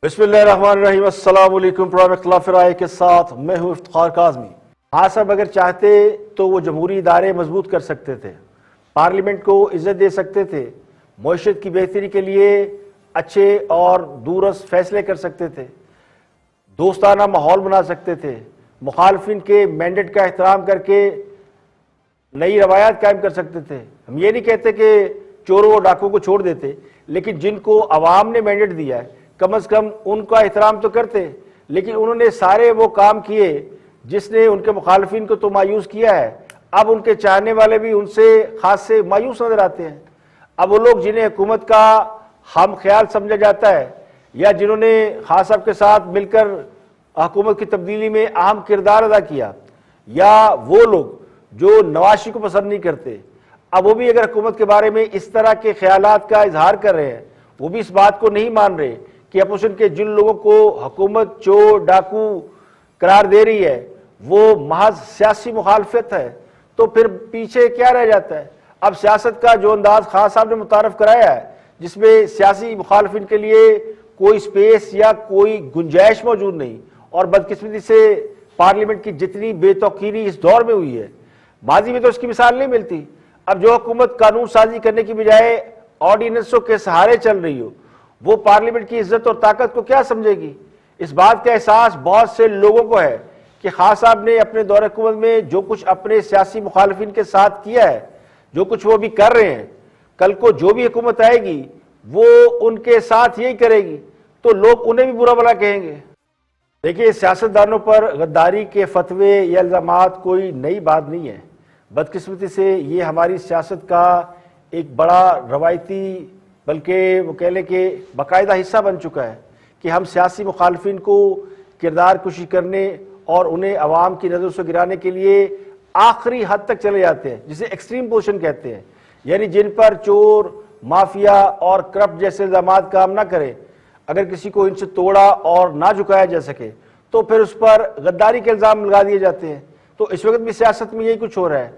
بسم اللہ الرحمن الرحیم۔ السلام علیکم۔ پروگرام اختلاف رائے کے ساتھ میں ہوں افتخار کاظمی۔ ہاں صاحب اگر چاہتے تو وہ جمہوری ادارے مضبوط کر سکتے تھے، پارلیمنٹ کو عزت دے سکتے تھے، معیشت کی بہتری کے لیے اچھے اور دورس فیصلے کر سکتے تھے، دوستانہ ماحول بنا سکتے تھے، مخالفین کے مینڈیٹ کا احترام کر کے نئی روایات قائم کر سکتے تھے۔ ہم یہ نہیں کہتے کہ چوروں اور ڈاکوں کو چھوڑ دیتے، لیکن جن کو عوام نے مینڈیٹ دیا ہے کم از کم ان کا احترام تو کرتے۔ لیکن انہوں نے سارے وہ کام کیے جس نے ان کے مخالفین کو تو مایوس کیا ہے۔ اب ان کے چاہنے والے بھی ان سے خاص سے مایوس نظر آتے ہیں۔ اب وہ لوگ جنہیں حکومت کا ہم خیال سمجھا جاتا ہے یا جنہوں نے خان صاحب کے ساتھ مل کر حکومت کی تبدیلی میں اہم کردار ادا کیا، یا وہ لوگ جو نواز شریف کو پسند نہیں کرتے، اب وہ بھی اگر حکومت کے بارے میں اس طرح کے خیالات کا اظہار کر رہے ہیں، وہ بھی اس بات کو نہیں مان رہے کہ اپوزیشن کے جن لوگوں کو حکومت چور ڈاکو قرار دے رہی ہے وہ محض سیاسی مخالفت ہے، تو پھر پیچھے کیا رہ جاتا ہے؟ اب سیاست کا جو انداز خان صاحب نے متعارف کرایا ہے، جس میں سیاسی مخالفین کے لیے کوئی سپیس یا کوئی گنجائش موجود نہیں، اور بدقسمتی سے پارلیمنٹ کی جتنی بے توقیری اس دور میں ہوئی ہے، ماضی میں تو اس کی مثال نہیں ملتی۔ اب جو حکومت قانون سازی کرنے کی بجائے آرڈیننسوں کے سہارے چل رہی ہو، وہ پارلیمنٹ کی عزت اور طاقت کو کیا سمجھے گی؟ اس بات کا احساس بہت سے لوگوں کو ہے کہ خان صاحب نے اپنے دور حکومت میں جو کچھ اپنے سیاسی مخالفین کے ساتھ کیا ہے، جو کچھ وہ بھی کر رہے ہیں، کل کو جو بھی حکومت آئے گی وہ ان کے ساتھ یہی کرے گی، تو لوگ انہیں بھی برا بھلا کہیں گے۔ دیکھیے، سیاستدانوں پر غداری کے فتوے یا الزامات کوئی نئی بات نہیں ہے۔ بدقسمتی سے یہ ہماری سیاست کا ایک بڑا روایتی بلکہ وہ کہہ لیں کہ باقاعدہ حصہ بن چکا ہے کہ ہم سیاسی مخالفین کو کردار کشی کرنے اور انہیں عوام کی نظروں سے گرانے کے لیے آخری حد تک چلے جاتے ہیں، جسے ایکسٹریم پوزیشن کہتے ہیں، یعنی جن پر چور، مافیا اور کرپٹ جیسے الزامات کام نہ کریں، اگر کسی کو ان سے توڑا اور نہ جھکایا جا سکے تو پھر اس پر غداری کے الزام لگا دیے جاتے ہیں۔ تو اس وقت بھی سیاست میں یہی کچھ ہو رہا ہے۔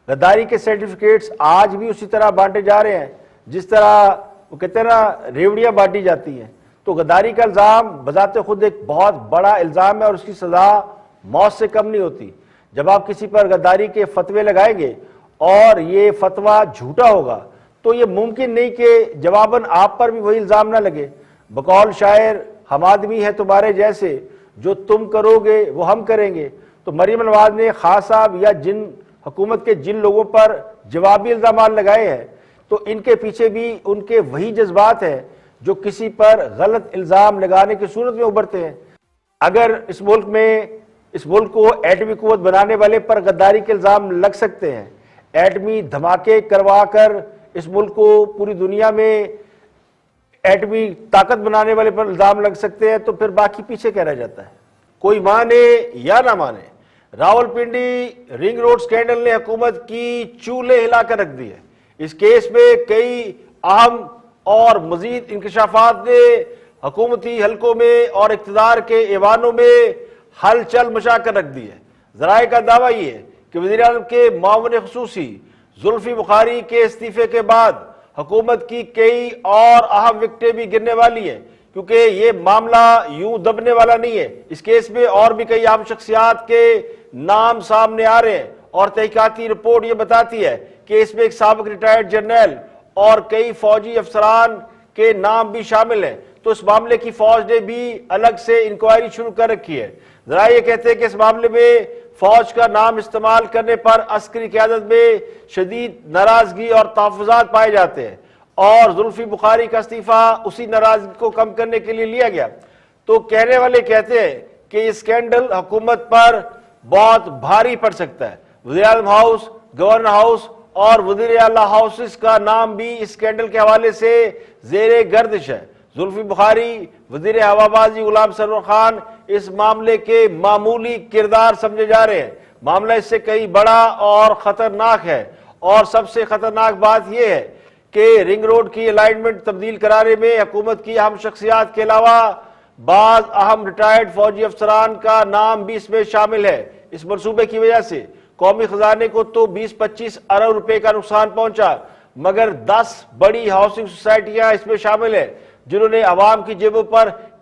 غداری کے سرٹیفکیٹس آج بھی اسی طرح بانٹے جا رہے ہیں جس طرح وہ کہتے ہیں نا ریوڑیاں بانٹی جاتی ہیں۔ تو غداری کا الزام بذات خود ایک بہت بڑا الزام ہے اور اس کی سزا موت سے کم نہیں ہوتی۔ جب آپ کسی پر غداری کے فتوے لگائیں گے اور یہ فتویٰ جھوٹا ہوگا تو یہ ممکن نہیں کہ جواباً آپ پر بھی وہی الزام نہ لگے۔ بقول شاعر، ہم آدمی ہیں تمہارے جیسے، جو تم کرو گے وہ ہم کریں گے۔ تو مریم نواز نے خان صاحب یا جن حکومت کے جن لوگوں پر جوابی الزامات لگائے ہیں، تو ان کے پیچھے بھی ان کے وہی جذبات ہیں جو کسی پر غلط الزام لگانے کی صورت میں ابھرتے ہیں۔ اگر اس ملک کو ایٹمی قوت بنانے والے پر غداری کے الزام لگ سکتے ہیں، ایٹمی دھماکے کروا کر اس ملک کو پوری دنیا میں ایٹمی طاقت بنانے والے پر الزام لگ سکتے ہیں، تو پھر باقی پیچھے کیا رہ جاتا ہے؟ کوئی مانے یا نہ مانے، راولپنڈی رنگ روڈ سکینڈل نے حکومت کی چولے ہلا کر رکھ دی ہے۔ اس کیس میں کئی اہم اور مزید انکشافات نے حکومتی حلقوں میں اور اقتدار کے ایوانوں میں ہلچل مچا کر رکھ دی ہے۔ ذرائع کا دعویٰ یہ ہے کہ وزیر اعظم کے معاون خصوصی زلفی بخاری کے استعفے کے بعد حکومت کی کئی اور اہم وکٹیں بھی گرنے والی ہیں، کیونکہ یہ معاملہ یوں دبنے والا نہیں ہے۔ اس کیس میں اور بھی کئی اہم شخصیات کے نام سامنے آ رہے ہیں، اور تحقیقاتی رپورٹ یہ بتاتی ہے کہ اس میں ایک سابق ریٹائرڈ جرنیل اور کئی فوجی افسران کے نام بھی شامل ہیں۔ تو اس معاملے کی فوج نے بھی الگ سے انکوائری شروع کر رکھی ہے۔ ذرائع یہ کہتے ہیں کہ اس معاملے میں فوج کا نام استعمال کرنے پر عسکری قیادت میں شدید ناراضگی اور تحفظات پائے جاتے ہیں، اور زلفی بخاری کا استعفیٰ اسی ناراضگی کو کم کرنے کے لیے لیا گیا۔ تو کہنے والے کہتے ہیں کہ یہ اسکینڈل حکومت پر بہت بھاری پڑ سکتا ہے۔ وزیر اعظم ہاؤس، گورنر ہاؤس اور وزیر اعلیٰ ہاؤسز کا نام بھی اس اسکینڈل کے حوالے سے زیر گردش ہے۔ زلفی بخاری، وزیر ہوابازی غلام سرور خان اس معاملے کے معمولی کردار سمجھے جا رہے ہیں۔ معاملہ اس سے کئی بڑا اور خطرناک ہے، اور سب سے خطرناک بات یہ ہے کہ رنگ روڈ کی الائنمنٹ تبدیل کرانے میں حکومت کی اہم شخصیات کے علاوہ بعض اہم ریٹائرڈ فوجی افسران کا نام بھی اس میں شامل ہے۔ اس منصوبے کی وجہ سے قومی خزانے کو تو 20-25 ارب روپے کا نقصان پہنچا، مگر 10 بڑی ہاؤسنگ سوسائٹیاں اس میں شامل ہیں جنہوں نے عوام کی جیبوں پر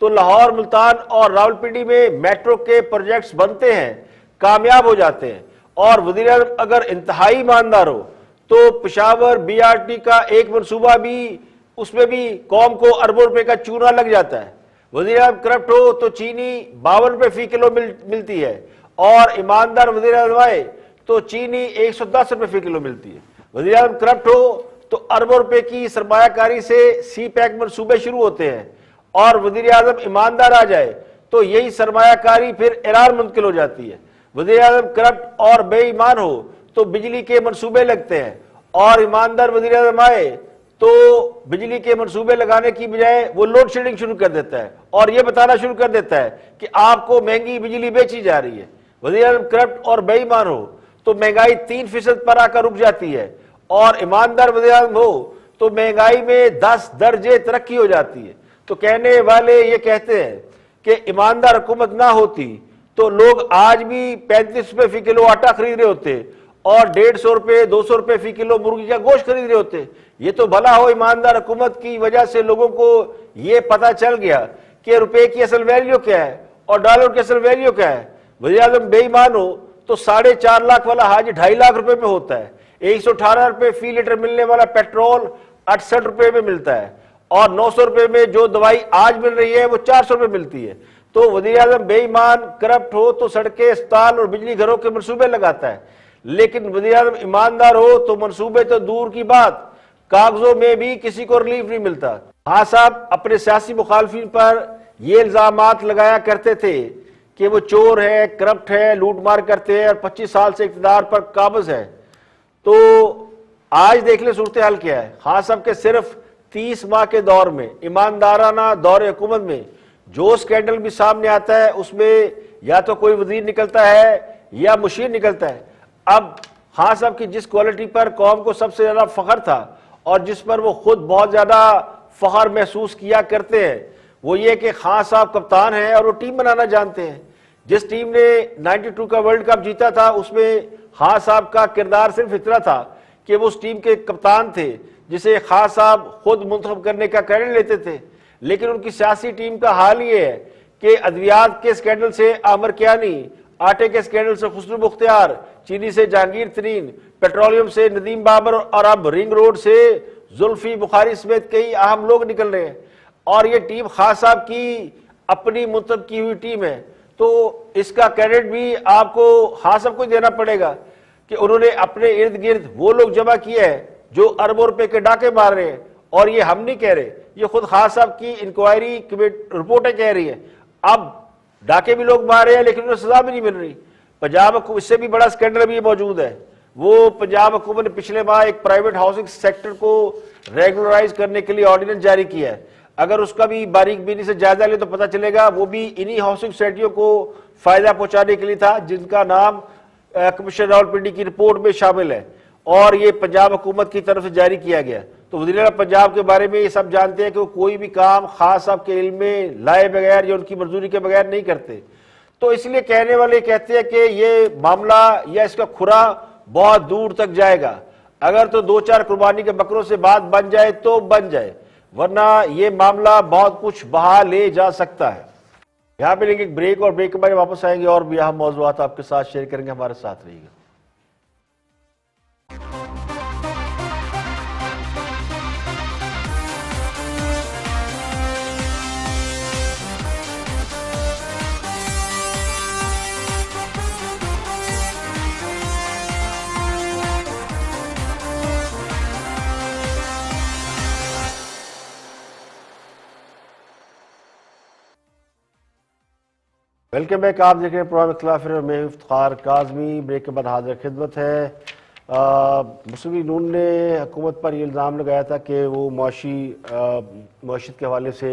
تو لاہور، ملتان اور راولپنڈی میں میٹرو کے پروجیکٹس بنتے ہیں، کامیاب ہو جاتے ہیں، اور وزیر اعظم اگر انتہائی ایماندار ہو تو پشاور بی آر ٹی کا ایک منصوبہ بھی، اس میں بھی قوم کو اربوں روپے کا چونا لگ جاتا ہے۔ وزیر اعظم کرپٹ ہو تو چینی 52 روپے فی کلو ملتی ہے، اور ایماندار وزیر اعظم آئے تو چینی 110 روپے فی کلو ملتی ہے۔ وزیر اعظم کرپٹ ہو تو اربوں روپے کی سرمایہ کاری سے سی پیک منصوبے شروع ہوتے ہیں، اور وزیر اعظم ایماندار آ جائے تو یہی سرمایہ کاری پھر ایران منتقل ہو جاتی ہے۔ وزیر اعظم کرپٹ اور بے ایمان ہو تو بجلی کے منصوبے لگتے ہیں، اور ایماندار وزیر اعظم آئے تو بجلی کے منصوبے لگانے کی بجائے وہ لوڈ شیڈنگ شروع کر دیتا ہے، اور یہ بتانا شروع کر دیتا ہے کہ آپ کو مہنگی بجلی بیچی جا رہی ہے۔ وزیر اعظم کرپٹ اور بے ایمان ہو تو مہنگائی 3% پر آ کر رک جاتی ہے، اور ایماندار وزیر اعظم ہو تو مہنگائی میں 10 درجے ترقی ہو جاتی ہے۔ تو کہنے والے یہ کہتے ہیں کہ ایماندار حکومت نہ ہوتی تو لوگ آج بھی 35 روپے فی کلو آٹا خرید رہے ہوتے، اور 150 روپے 200 روپے فی کلو مرغی کا گوشت خرید رہے ہوتے۔ یہ تو بھلا ہو ایماندار حکومت کی وجہ سے لوگوں کو یہ پتا چل گیا کہ روپے کی اصل ویلیو کیا ہے اور ڈالر کی اصل ویلیو کیا ہے۔ وزیر اعظم بے ایمان ہو تو 4.5 لاکھ والا حج 2.5 لاکھ روپے میں ہوتا ہے، 118 روپے فی لیٹر ملنے والا پیٹرول 68 روپے میں ملتا ہے، اور 900 روپے میں جو دوائی آج مل رہی ہے وہ 400 روپے ملتی ہے۔ تو وزیر اعظم بے ایمان کرپٹ ہو تو سڑکیں، اسپتال اور بجلی گھروں کے منصوبے لگاتا ہے، لیکن وزیر اعظم ایماندار ہو تو منصوبے تو دور کی بات، کاغذوں میں بھی کسی کو ریلیف نہیں ملتا۔ ہاں صاحب اپنے سیاسی مخالفین پر یہ الزامات لگایا کرتے تھے کہ وہ چور ہے، کرپٹ ہے، لوٹ مار کرتے ہیں، اور 25 سال سے اقتدار پر قابض ہے۔ تو آج دیکھ لیں صورتحال کیا ہے۔ خان صاحب کے صرف 30 ماہ کے دور میں، ایماندارانہ دور حکومت میں جو سکینڈل بھی سامنے آتا ہے اس میں یا تو کوئی وزیر نکلتا ہے یا مشیر نکلتا ہے۔ اب خان صاحب کی جس کوالٹی پر قوم کو سب سے زیادہ فخر تھا اور جس پر وہ خود بہت زیادہ فخر محسوس کیا کرتے ہیں، وہ یہ کہ خان صاحب کپتان ہیں اور وہ ٹیم بنانا جانتے ہیں۔ جس ٹیم نے 92 کا ورلڈ کپ جیتا تھا اس میں خان صاحب کا کردار صرف اتنا تھا کہ وہ اس ٹیم کے کپتان تھے جسے خان صاحب خود منتخب کرنے کا کریڈٹ لیتے تھے، لیکن ان کی سیاسی ٹیم کا حال یہ ہے کہ ادویات کے سکینڈل سے عامر کیانی، آٹے کے سکینڈل سے خسرو مختار، چینی سے جہانگیر ترین، پیٹرولیم سے ندیم بابر، اور اب رنگ روڈ سے زلفی بخاری سمیت کئی اہم لوگ نکل رہے ہیں، اور یہ ٹیم خان صاحب کی اپنی منتخب کی ہوئی ٹیم ہے۔ تو اس کا کریڈٹ بھی آپ کو خان صاحب کو دینا پڑے گا کہ انہوں نے اپنے ارد گرد وہ لوگ جمع کیے ہیں جو اربوں روپے کے ڈاکے مار رہے ہیں، اور یہ ہم نہیں کہہ رہے، یہ خود خان صاحب کی انکوائری رپورٹیں کہہ رہی ہیں۔ اب ڈاکے بھی لوگ مار رہے ہیں لیکن انہیں سزا بھی نہیں مل رہی۔ پنجاب اس سے بھی بڑا سکینڈل بھی موجود ہے، وہ پنجاب حکومت نے پچھلے ماہ ایک پرائیویٹ ہاؤسنگ سیکٹر کو ریگولرائز کرنے کے لیے آرڈیننس جاری کیا ہے۔ اگر اس کا بھی باریک بینی سے جائزہ لے تو پتہ چلے گا وہ بھی انہی ہاؤسنگ سوسائٹیوں کو فائدہ پہنچانے کے لیے تھا جن کا نام کمشنر راولپنڈی کی رپورٹ میں شامل ہے، اور یہ پنجاب حکومت کی طرف سے جاری کیا گیا۔ تو وزیر اعلیٰ پنجاب کے بارے میں یہ سب جانتے ہیں کہ وہ کوئی بھی کام خان صاحب کے علم میں لائے بغیر یا ان کی منظوری کے بغیر نہیں کرتے۔ تو اس لیے کہنے والے کہتے ہیں کہ یہ معاملہ یا اس کا کھرا بہت دور تک جائے گا، اگر تو 2-4 قربانی کے بکروں سے بات بن جائے تو بن جائے، ورنہ یہ معاملہ بہت کچھ بہا لے جا سکتا ہے۔ یہاں پہ لیکن ایک بریک، اور بریک کے بعد واپس آئیں گے اور بھی اہم موضوعات آپ کے ساتھ شیئر کریں گے، ہمارے ساتھ رہیے گا۔ ویلکم بیک، آپ دیکھ رہے ہیں پروگرام اختلاف اور میں افتخار کاظمی۔ بریک کے بعد حاضر خدمت ہے۔ مسلم لیگ نون نے حکومت پر یہ الزام لگایا تھا کہ وہ معیشت کے حوالے سے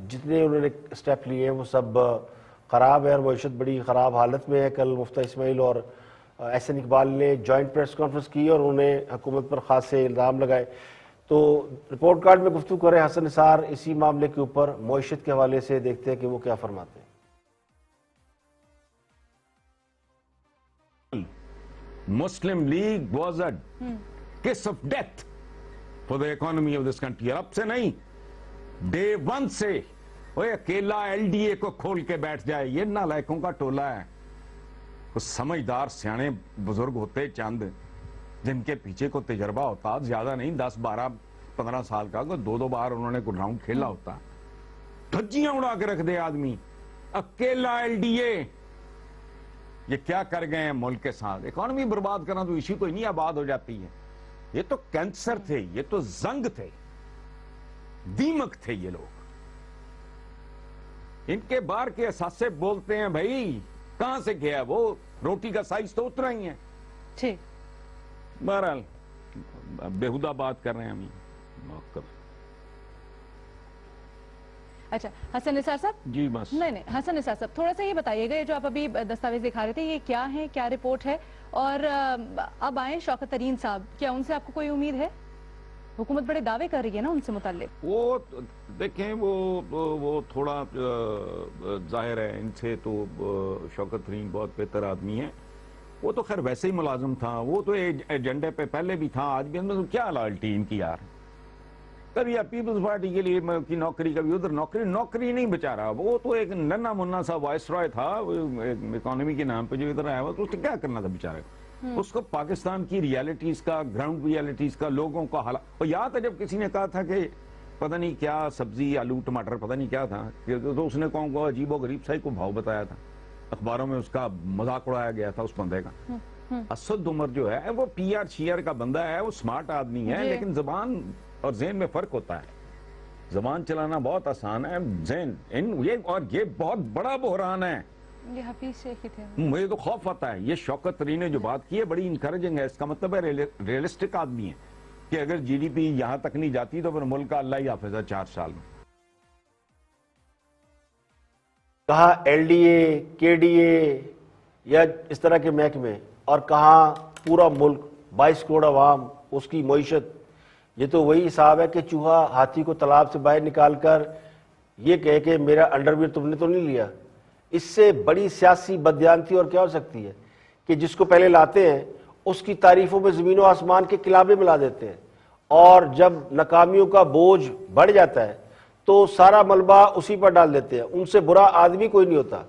جتنے انہوں نے اسٹیپ لیے ہیں وہ سب خراب ہے، اور معیشت بڑی خراب حالت میں ہے۔ کل مفتیٰ اسماعیل اور احسن اقبال نے جوائنٹ پریس کانفرنس کی اور انہوں نے حکومت پر خاصے الزام لگائے۔ تو رپورٹ کارڈ میں گفتگو کریں حسن نثار اسی معاملے کے اوپر، معیشت کے حوالے سے دیکھتے ہیں کہ وہ کیا فرماتے ہیں۔ Muslim League was a kiss of death for the economy of this country. اب سے نہیں، day one سے وہ اکیلا ایل ڈی اے کو کھول کے بیٹھ جائے، یہ نالائکوں کا ٹولہ ہے. وہ سمجھدار سیانے بزرگ ہوتے چند جن کے پیچھے کو تجربہ ہوتا، زیادہ نہیں 10 12 15 سال کا، دو بار انہوں نے کوئی راؤنڈ کھیلا ہوتا. دھجیاں اڑا کے رکھ دے آدمی، اکیلا ایل ڈی اے. یہ کیا کر گئے ہیں ملک کے ساتھ؟ اکانومی برباد کرنا تو اسی کو ہی نہیں آباد ہو جاتی ہے. یہ تو کینسر تھے، یہ تو زنگ تھے، دیمک تھے یہ لوگ. ان کے بار کے اثاثے بولتے ہیں بھائی کہاں سے گیا وہ، روٹی کا سائز تو اتنا ہی ہے. ٹھیک، بہرحال بےہودہ بات کر رہے ہیں ہم. اچھا حسن نثار صاحب. جی بس نہیں حسن نثار صاحب تھوڑا سا یہ بتائیے گا، یہ جو آپ ابھی دستاویز دکھا رہے تھے یہ کیا ہے، کیا رپورٹ ہے؟ اور اب آئیں شوکت ترین صاحب، کیا ان سے آپ کو کوئی امید ہے؟ حکومت بڑے دعوے کر رہی ہے نا ان سے متعلق. وہ دیکھیں وہ تھوڑا ظاہر ہے ان سے تو شوکت ترین بہت بہتر آدمی ہے. وہ تو خیر ویسے ہی ملازم تھا، وہ تو ایجنڈے پہ پہلے بھی تھا، آج بھی. کیا لائلٹی ان کی یار؟ کبھی پیپلز پارٹی کے لیے کی نوکری، کبھی ادھر نوکری نہیں بچارا. وہ تو ایک ننا منا سا وائس رائے تھا اکانومی کے نام پہ جو ادھر آیا ہوا، تو اس نے کیا کرنا تھا بیچارے؟ اس کو پاکستان کی ریالٹیز کا، گراؤنڈ ریالٹیز کا، لوگوں کا حالات. اور یاد ہے جب کسی نے کہا تھا کہ پتہ نہیں کیا سبزی، آلو ٹماٹر پتہ نہیں کیا تھا، تو اس نے کون کو عجیب و غریب صحیح کو بھاؤ بتایا تھا. اخباروں میں اس کا مذاق اڑایا گیا تھا اس بندے کا. اسد عمر جو ہے وہ پی آر شیئر کا بندہ ہے، وہ سمارٹ آدمی ہے، لیکن زبان اور ذہن میں فرق ہوتا ہے. زبان چلانا بہت آسان ہے، ذہن اور یہ بہت بڑا بحران ہے. یہ حفیظ شیخ ہی تھے. مجھے تو خوف آتا ہے. یہ شوکت ترین نے جو بات کی ہے بڑی انکریجنگ ہے. اس کا مطلب ہے ریئلسٹک آدمی ہے کہ اگر جی ڈی پی یہاں تک نہیں جاتی تو پھر ملک کا اللہ ہی حافظ ہے 4 سال میں. کہاں ایل ڈی اے، کے ڈی اے یا اس طرح کے محکمے، اور کہاں پورا ملک 22 کروڑ عوام، اس کی معیشت. یہ تو وہی حساب ہے کہ چوہا ہاتھی کو تالاب سے باہر نکال کر یہ کہے کہ میرا انڈرویئر تم نے تو نہیں لیا. اس سے بڑی سیاسی بددیانتی اور کیا ہو سکتی ہے کہ جس کو پہلے لاتے ہیں اس کی تعریفوں میں زمین و آسمان کے کلابے ملا دیتے ہیں، اور جب ناکامیوں کا بوجھ بڑھ جاتا ہے تو سارا ملبہ اسی پر ڈال دیتے ہیں. ان سے برا آدمی کوئی نہیں ہوتا.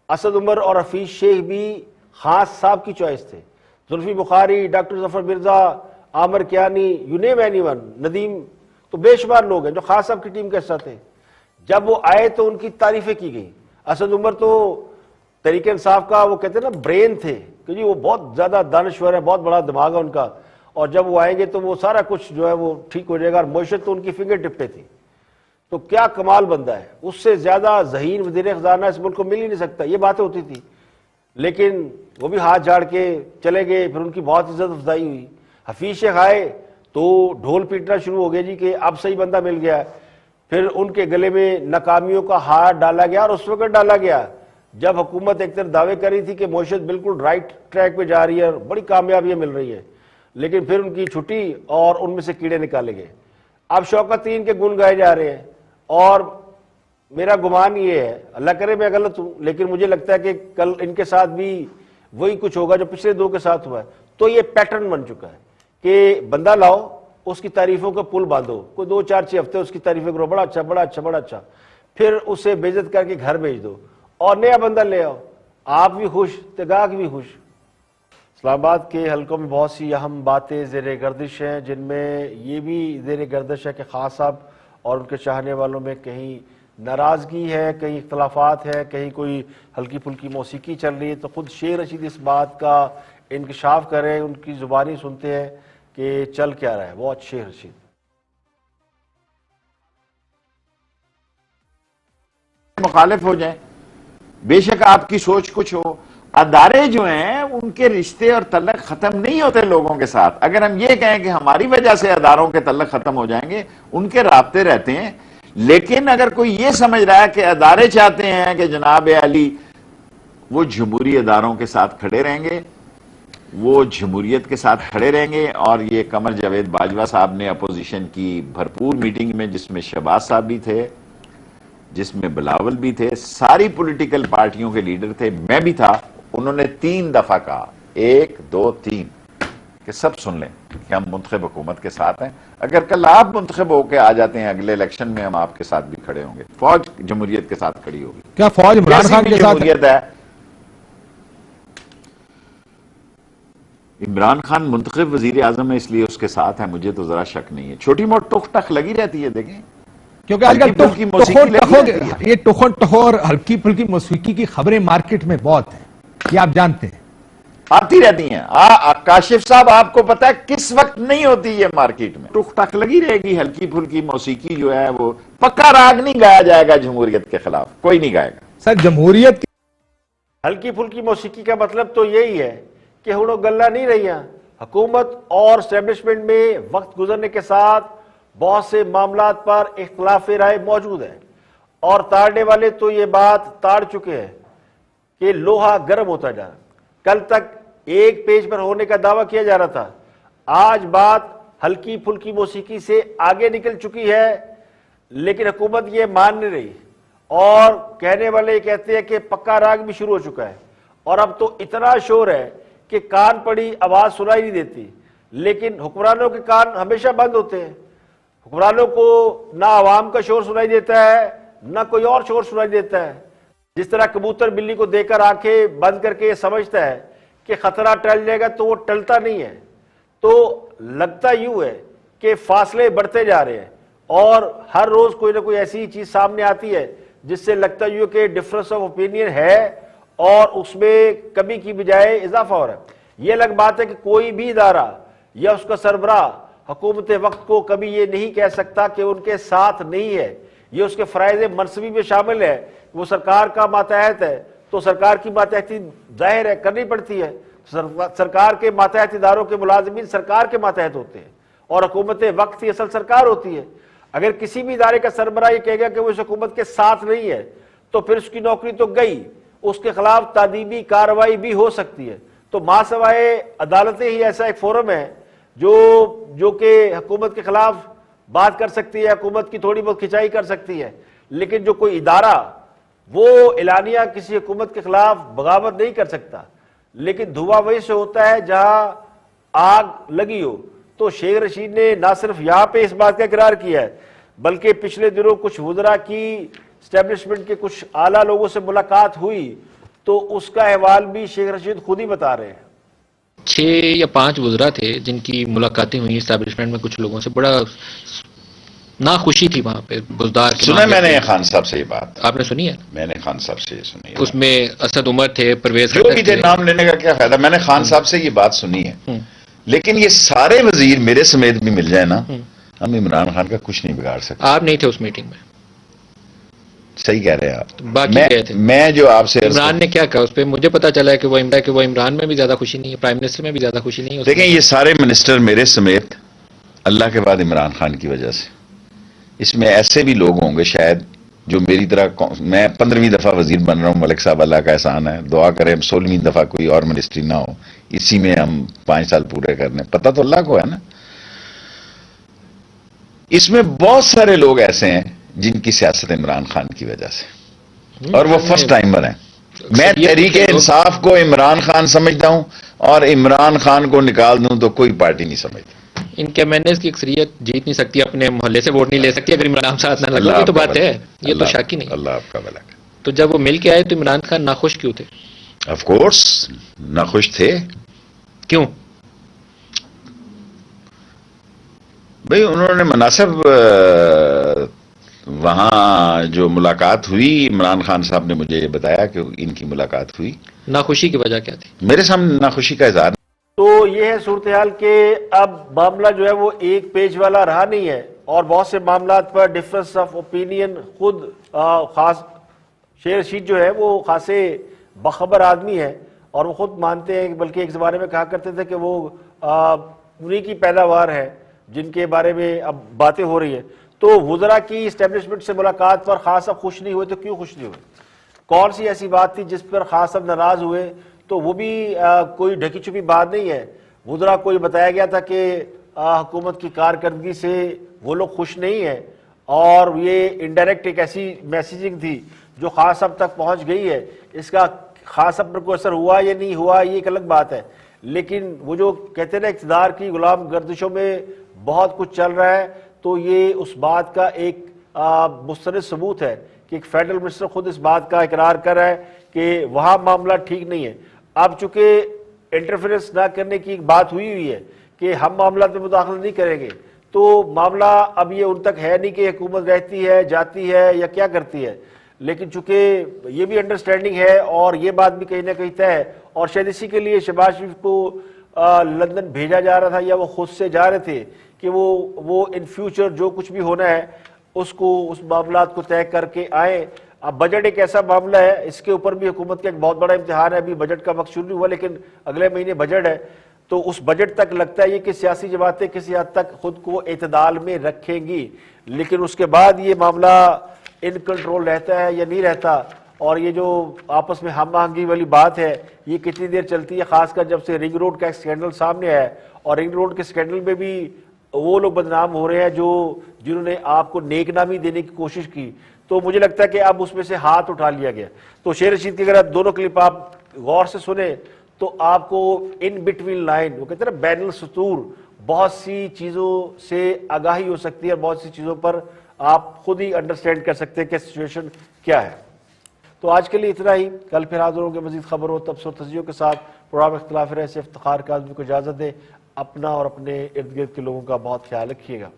اسد عمر اور حفیظ شیخ بھی خاص صاحب کی چوائس تھے. Zulfi Bukhari, doctor Zafar Mirza, Aamir Kayani, you name anyone, Nadeem, تو بے شمار لوگ ہیں جو خاص صاحب کی ٹیم کے حصہ تھے. جب وہ آئے تو ان کی تعریفیں کی گئی. اسد عمر تو تحریک انصاف کا وہ کہتے ہیں نا برین تھے کہ جی وہ بہت زیادہ دانشور ہے، بہت بڑا دماغ ہے ان کا، اور جب وہ آئیں گے تو وہ سارا کچھ جو ہے وہ ٹھیک ہو جائے گا. اور معیشت تو ان کی فنگر ٹپ پہ تھی. تو کیا کمال بندہ ہے، اس سے زیادہ ذہین وزیر خزانہ اس ملک کو مل ہی نہیں سکتا. یہ باتیں ہوتی تھی، لیکن وہ بھی ہاتھ جھاڑ کے چلے گئے. پھر ان کی بہت عزت افزائی ہوئی. حفیظ شیخ آئے تو ڈھول پیٹنا شروع ہو گیا جی کہ اب صحیح بندہ مل گیا. پھر ان کے گلے میں ناکامیوں کا ہار ڈالا گیا، اور اس وقت ڈالا گیا جب حکومت ایک طرف دعوے کر رہی تھی کہ معیشت بالکل رائٹ ٹریک پہ جا رہی ہے اور بڑی کامیابیاں مل رہی ہیں، لیکن پھر ان کی چھٹی اور ان میں سے کیڑے نکالے گئے. اب شوکت ترین کے گن گائے جا رہے ہیں، اور میرا گمان یہ ہے، اللہ کرے میں غلط ہوں، لیکن مجھے لگتا ہے کہ کل ان کے ساتھ بھی وہی کچھ ہوگا جو پچھلے 2 کے ساتھ ہوا ہے. تو یہ پیٹرن بن چکا ہے کہ بندہ لاؤ، اس کی تعریفوں کا پل باندھو، کوئی 2 4 6 ہفتے اس کی تعریفیں کرو، بڑا اچھا بڑا اچھا بڑا اچھا، پھر اسے بے عزت کر کے گھر بھیج دو اور نیا بندہ لے آؤ. آپ بھی خوش، تگاک بھی خوش. اسلام آباد کے حلقوں میں بہت سی اہم باتیں زیر گردش ہیں، جن میں یہ بھی زیر گردش ہے کہ خاص صاحب اور ان کے چاہنے والوں میں کہیں ناراضگی ہے، کہیں اختلافات ہے، کہیں کوئی ہلکی پھلکی موسیقی چل رہی ہے. تو خود شیخ رشید اس بات کا انکشاف کریں، ان کی زبانی سنتے ہیں کہ چل کیا رہا ہے. واچ شیخ رشید. مخالف ہو جائیں، بے شک آپ کی سوچ کچھ ہو، ادارے جو ہیں ان کے رشتے اور تعلق ختم نہیں ہوتے لوگوں کے ساتھ. اگر ہم یہ کہیں کہ ہماری وجہ سے اداروں کے تعلق ختم ہو جائیں گے، ان کے رابطے رہتے ہیں. لیکن اگر کوئی یہ سمجھ رہا ہے کہ ادارے چاہتے ہیں کہ جناب علی وہ جمہوری اداروں کے ساتھ کھڑے رہیں گے، وہ جمہوریت کے ساتھ کھڑے رہیں گے. اور یہ قمر جاوید باجوہ صاحب نے اپوزیشن کی بھرپور میٹنگ میں، جس میں شہباز صاحب بھی تھے، جس میں بلاول بھی تھے، ساری پولیٹیکل پارٹیوں کے لیڈر تھے، میں بھی تھا، انہوں نے 3 دفعہ کہا، 1 2 3 کہ سب سن لیں کہ ہم منتخب حکومت کے ساتھ ہیں. اگر کل آپ منتخب ہو کے آ جاتے ہیں اگلے الیکشن میں، ہم آپ کے ساتھ بھی کھڑے ہوں گے. فوج جمہوریت کے ساتھ کھڑی ہوگی. کیا فوج عمران خان کے ساتھ؟ جمہوریت ہے. عمران خان منتخب وزیر اعظم ہے اس لیے اس کے ساتھ ہے، مجھے تو ذرا شک نہیں ہے. چھوٹی موٹ ٹوک ٹک لگی رہتی ہے. دیکھیں کیونکہ آج کل ہلکی پھلکی موسیقی لگی رہتی ہے. یہ ٹخن اور ہلکی پھلکی موسیقی کی خبریں مارکیٹ میں بہت ہیں، یہ آپ جانتے ہیں، آتی رہتی ہیں. کاشف صاحب آپ کو پتا ہے کس وقت نہیں ہوتی یہ مارکیٹ میں؟ ٹک ٹک لگی رہے گی. ہلکی پھلکی موسیقی جو ہے وہ پکا راگ نہیں گایا جائے گا جمہوریت کے خلاف، کوئی نہیں گائے گا. سر جمہوریت کی ہلکی پھلکی موسیقی کا مطلب تو یہی ہے کہ ہڑو گلہ نہیں رہی ہیں. حکومت اور اسٹیبلشمنٹ میں وقت گزرنے کے ساتھ بہت سے معاملات پر اختلاف رائے موجود ہے، اور تاڑنے والے تو یہ بات تاڑ چکے ہیں کہ لوہا گرم ہوتا جا رہا. کل تک ایک پیج پر ہونے کا دعویٰ کیا جا رہا تھا، آج بات ہلکی پھلکی موسیقی سے آگے نکل چکی ہے، لیکن حکومت یہ مان نہیں رہی، اور کہنے والے کہتے ہیں کہ پکا راگ بھی شروع ہو چکا ہے. اور اب تو اتنا شور ہے کہ کان پڑی آواز سنائی نہیں دیتی. لیکن حکمرانوں کے کان ہمیشہ بند ہوتے ہیں. حکمرانوں کو نہ عوام کا شور سنائی دیتا ہے نہ کوئی اور شور سنائی دیتا ہے. جس طرح کبوتر بلی کو دیکھ کر آنکھیں بند کر کے سمجھتا ہے کہ خطرہ ٹل جائے گا تو وہ ٹلتا نہیں ہے. تو لگتا یوں ہے کہ فاصلے بڑھتے جا رہے ہیں، اور ہر روز کوئی نہ کوئی ایسی چیز سامنے آتی ہے جس سے لگتا یوں کہ ڈفرنس آف اوپینین ہے، اور اس میں کمی کی بجائے اضافہ ہو رہا ہے. یہ الگ بات ہے کہ کوئی بھی ادارہ یا اس کا سربراہ حکومت وقت کو کبھی یہ نہیں کہہ سکتا کہ ان کے ساتھ نہیں ہے. یہ اس کے فرائض منصبی میں شامل ہے. وہ سرکار کا ماتحت ہے تو سرکار کی ماتحتی ظاہر ہے کرنی پڑتی ہے. سرکار کے ماتحت اداروں کے ملازمین سرکار کے ماتحت ہوتے ہیں، اور حکومت وقت ہی اصل سرکار ہوتی ہے. اگر کسی بھی ادارے کا سربراہ یہ کہے گا کہ وہ اس حکومت کے ساتھ نہیں ہے تو پھر اس کی نوکری تو گئی، اس کے خلاف تادیبی کارروائی بھی ہو سکتی ہے. تو ماسوائے عدالتیں ہی ایسا ایک فورم ہے جو کہ حکومت کے خلاف بات کر سکتی ہے، حکومت کی تھوڑی بہت کھچائی کر سکتی ہے. لیکن جو کوئی ادارہ وہ اعلانیہ کسی حکومت کے خلاف بغاوت نہیں کر سکتا. لیکن دھواں وہی سے ہوتا ہے جہاں آگ لگی ہو. تو شیخ رشید نے نہ صرف یہاں پہ اس بات کا اقرار کیا ہے، بلکہ پچھلے دنوں کچھ وزراء کی اسٹیبلشمنٹ کے کچھ اعلیٰ لوگوں سے ملاقات ہوئی تو اس کا احوال بھی شیخ رشید خود ہی بتا رہے ہیں. 6 یا 5 وزراء تھے جن کی ملاقاتیں ہوئی اسٹیبلشمنٹ میں کچھ لوگوں سے، بڑا ناخوشی تھی وہاں پہ بزدار کے. سنا میں نے خان صاحب سے یہ بات، آپ نے سنی ہے؟ میں نے خان صاحب سے یہ سنی ہے. اس میں اسد عمر تھے، پرویز جو بھی تھے، نام لینے کا کیا فائدہ. میں نے خان صاحب سے یہ بات سنی ہے. لیکن یہ سارے وزیر میرے سمیت بھی مل جائے نا، ہم عمران خان کا کچھ نہیں بگاڑ سکتے. آپ نہیں تھے اس میٹنگ میں. صحیح کہہ رہے ہیں آپ. باقی گئے تھے. میں جو آپ سے عمران نے کیا کہا اس پہ مجھے پتا چلا ہے کہ وہ عمران میں بھی زیادہ خوشی نہیں ہے، پرائم منسٹر میں بھی زیادہ خوشی نہیں ہے. دیکھیں یہ سارے منسٹر میرے سمیت اللہ کے بعد عمران خان کی وجہ سے، اس میں ایسے بھی لوگ ہوں گے شاید جو میری طرح، میں 15ویں دفعہ وزیر بن رہا ہوں، ملک صاحب اللہ کا احسان ہے، دعا کریں 16ویں دفعہ کوئی اور منسٹری نہ ہو، اسی میں ہم 5 سال پورے کرنے. پتہ تو اللہ کو ہے نا. اس میں بہت سارے لوگ ایسے ہیں جن کی سیاست عمران خان کی وجہ سے، اور وہ فرسٹ ٹائمر ہیں. میں تحریک انصاف کو عمران خان سمجھتا ہوں، اور عمران خان کو نکال دوں تو کوئی پارٹی نہیں سمجھتا. ان کے MNAs کی اکثریت جیت نہیں سکتی، اپنے محلے سے ووٹ نہیں لے سکتی اگر عمران ساتھ نہ لگے. یہ تو بات ہے، یہ تو شاکی نہیں. اللہ آپ کا بھلا کرے. تو جب وہ مل کے آئے تو عمران خان ناخوش کیوں تھے؟ آف کورس ناخوش تھے. کیوں؟ بھئی انہوں نے مناسب، وہاں جو ملاقات ہوئی عمران خان صاحب نے مجھے یہ بتایا کہ ان کی ملاقات ہوئی. ناخوشی کی وجہ کیا تھی؟ میرے سامنے ناخوشی کا اظہار. تو یہ ہے صورتحال کہ اب معاملہ جو ہے وہ ایک پیج والا رہا نہیں ہے، اور بہت سے معاملات پر ڈفرنس آف اوپینین خود خاص شیخ رشید جو ہے وہ خاصے باخبر آدمی ہے، اور وہ خود مانتے ہیں، بلکہ ایک زمانے میں کہا کرتے تھے کہ وہ انہی کی پیداوار ہے جن کے بارے میں اب باتیں ہو رہی ہیں. تو وزراء کی اسٹیبلشمنٹ سے ملاقات پر خاص صاحب خوش نہیں ہوئے تو کیوں خوش نہیں ہوئے؟ کون سی ایسی بات تھی جس پر خاص صاحب ناراض ہوئے؟ تو وہ بھی کوئی ڈھکی چھپی بات نہیں ہے. وزراء کو یہ بتایا گیا تھا کہ حکومت کی کارکردگی سے وہ لوگ خوش نہیں ہیں، اور یہ انڈائریکٹ ایک ایسی میسیجنگ تھی جو خاص صاحب تک پہنچ گئی ہے. اس کا خاص صاحب پر کوئی اثر ہوا یا نہیں ہوا یہ ایک الگ بات ہے، لیکن وہ جو کہتے ہیں نا اقتدار کی غلام گردشوں میں بہت کچھ چل رہا ہے، تو یہ اس بات کا ایک مستند ثبوت ہے کہ ایک فیڈرل منسٹر خود اس بات کا اقرار کر رہا ہے کہ وہاں معاملہ ٹھیک نہیں ہے۔ اب چونکہ انٹرفیرنس نہ کرنے کی ایک بات ہوئی ہے کہ ہم معاملات میں مداخلت نہیں کریں گے، تو معاملہ اب یہ ان تک ہے نہیں کہ حکومت رہتی ہے جاتی ہے یا کیا کرتی ہے، لیکن چونکہ یہ بھی انڈرسٹینڈنگ ہے اور یہ بات بھی کہیں نہ کہیں طے ہے، اور شاید اسی کے لیے شہباز شریف کو لندن بھیجا جا رہا تھا یا وہ خود سے جا رہے تھے کہ وہ ان فیوچر جو کچھ بھی ہونا ہے اس معاملات کو طے کر کے آئیں۔ اب بجٹ ایک ایسا معاملہ ہے، اس کے اوپر بھی حکومت کا ایک بہت بڑا امتحان ہے۔ ابھی بجٹ کا وقت شروع نہیں ہوا لیکن اگلے مہینے بجٹ ہے، تو اس بجٹ تک لگتا ہے یہ کہ سیاسی جماعتیں کسی حد تک خود کو اعتدال میں رکھیں گی، لیکن اس کے بعد یہ معاملہ ان کنٹرول رہتا ہے یا نہیں رہتا، اور یہ جو آپس میں ہم آہنگی والی بات ہے یہ کتنی دیر چلتی ہے، خاص کر جب سے رنگ روڈ کا ایک سکینڈل سامنے آیا ہے، اور رنگ روڈ کے سکینڈل میں بھی وہ لوگ بدنام ہو رہے ہیں جنہوں نے آپ کو نیک نامی دینے کی کوشش کی، تو مجھے لگتا ہے کہ اب اس میں سے ہاتھ اٹھا لیا گیا۔ تو شیر رشید کی اگر آپ دونوں کلپ آپ غور سے سنیں تو آپ کو ان بٹوین لائن، وہ کہتے ہیں نا بین السطور، بہت سی چیزوں سے آگاہی ہو سکتی ہے، اور بہت سی چیزوں پر آپ خود ہی انڈرسٹینڈ کر سکتے ہیں کہ سچویشن کیا ہے۔ تو آج کے لیے اتنا ہی، کل پھر حاضر ہوں گے مزید خبروں تبصروں تجزیوں کے ساتھ۔ پروگرام اختلاف رائے سے افتخار کاظمی کو اجازت دیں۔ اپنا اور اپنے ارد گرد کے لوگوں کا بہت خیال رکھیے گا۔